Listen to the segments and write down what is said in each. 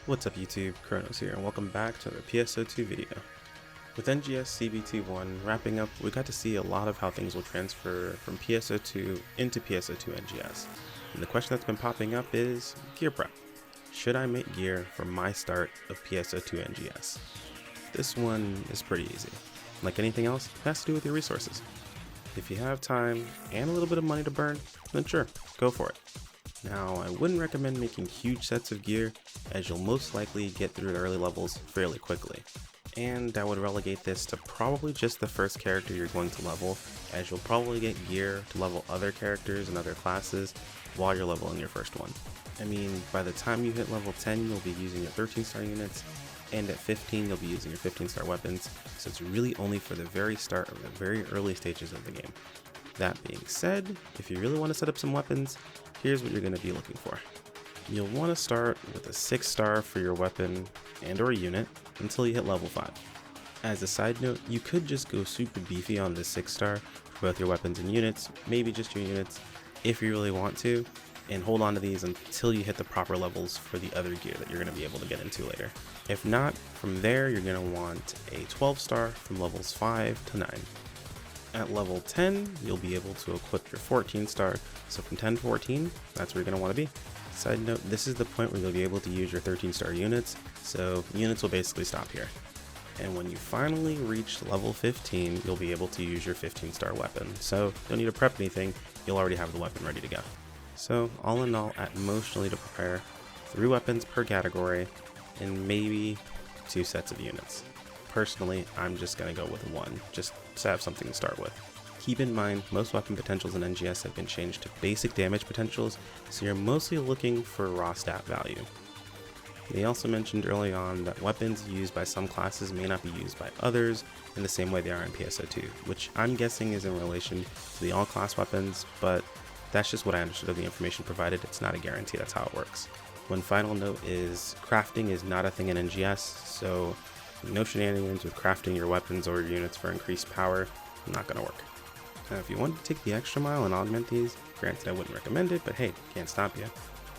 What's up YouTube, Chronos here, and welcome back to the PSO2 video. With NGS CBT1 wrapping up, we got to see a lot of how things will transfer from PSO2 into PSO2 NGS. And the question that's been popping up is, gear prep. Should I make gear for my start of PSO2 NGS? This one is pretty easy. Like anything else, it has to do with your resources. If you have time and a little bit of money to burn, then sure, go for it. Now, I wouldn't recommend making huge sets of gear, as you'll most likely get through the early levels fairly quickly. And I would relegate this to probably just the first character you're going to level, as you'll probably get gear to level other characters and other classes while you're leveling your first one. I mean, by the time you hit level 10, you'll be using your 13-star units, and at 15, you'll be using your 15-star weapons, so it's really only for the very start of the very early stages of the game. That being said, if you really want to set up some weapons, here's what you're going to be looking for. You'll want to start with a 6-star for your weapon and or unit until you hit level 5. As a side note, you could just go super beefy on the 6-star for both your weapons and units, maybe just your units if you really want to, and hold on to these until you hit the proper levels for the other gear that you're going to be able to get into later. If not, from there you're going to want a 12-star from levels 5 to 9. At level 10, you'll be able to equip your 14-star, so from 10 to 14, that's where you're going to want to be. Side note, this is the point where you'll be able to use your 13-star units, so units will basically stop here. And when you finally reach level 15, you'll be able to use your 15-star weapon, so you don't need to prep anything, you'll already have the weapon ready to go. So all in all, at most you'll need to prepare 3 weapons per category, and maybe 2 sets of units. Personally, I'm just going to go with 1, just to have something to start with. Keep in mind, most weapon potentials in NGS have been changed to basic damage potentials, so you're mostly looking for raw stat value. They also mentioned early on that weapons used by some classes may not be used by others in the same way they are in PSO2, which I'm guessing is in relation to the all-class weapons, but that's just what I understood of the information provided. It's not a guarantee that's how it works. One final note is crafting is not a thing in NGS, so no shenanigans with crafting your weapons or your units for increased power, not going to work. Now if you want to take the extra mile and augment these, granted I wouldn't recommend it, but hey, can't stop you.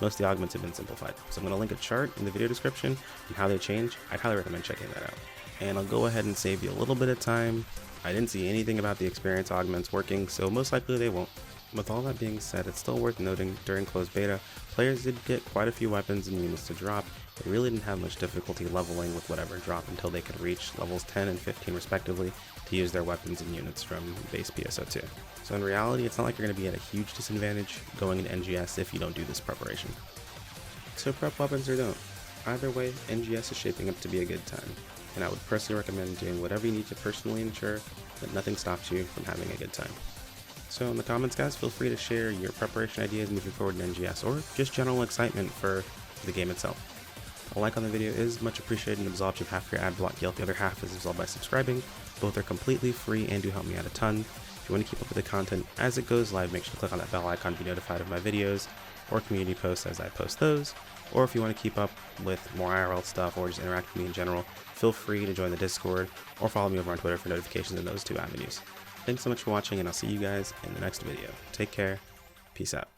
Most of the augments have been simplified, so I'm going to link a chart in the video description and how they change. I'd highly recommend checking that out. And I'll go ahead and save you a little bit of time. I didn't see anything about the experience augments working, so most likely they won't. With all that being said, it's still worth noting during closed beta, players did get quite a few weapons and units to drop. They really didn't have much difficulty leveling with whatever dropped until they could reach levels 10 and 15 respectively to use their weapons and units from base PSO2. So in reality, it's not like you're going to be at a huge disadvantage going into NGS if you don't do this preparation. So prep weapons or don't. Either way, NGS is shaping up to be a good time, and I would personally recommend doing whatever you need to personally ensure that nothing stops you from having a good time. So in the comments guys, feel free to share your preparation ideas moving forward in NGS, or just general excitement for the game itself. A like on the video is much appreciated and absolves you of half your ad block guilt. The other half is absolved by subscribing. Both are completely free and do help me out a ton. If you want to keep up with the content as it goes live, make sure to click on that bell icon to be notified of my videos or community posts as I post those. Or if you want to keep up with more IRL stuff or just interact with me in general, feel free to join the Discord or follow me over on Twitter for notifications in those 2 avenues. Thanks so much for watching, and I'll see you guys in the next video. Take care. Peace out.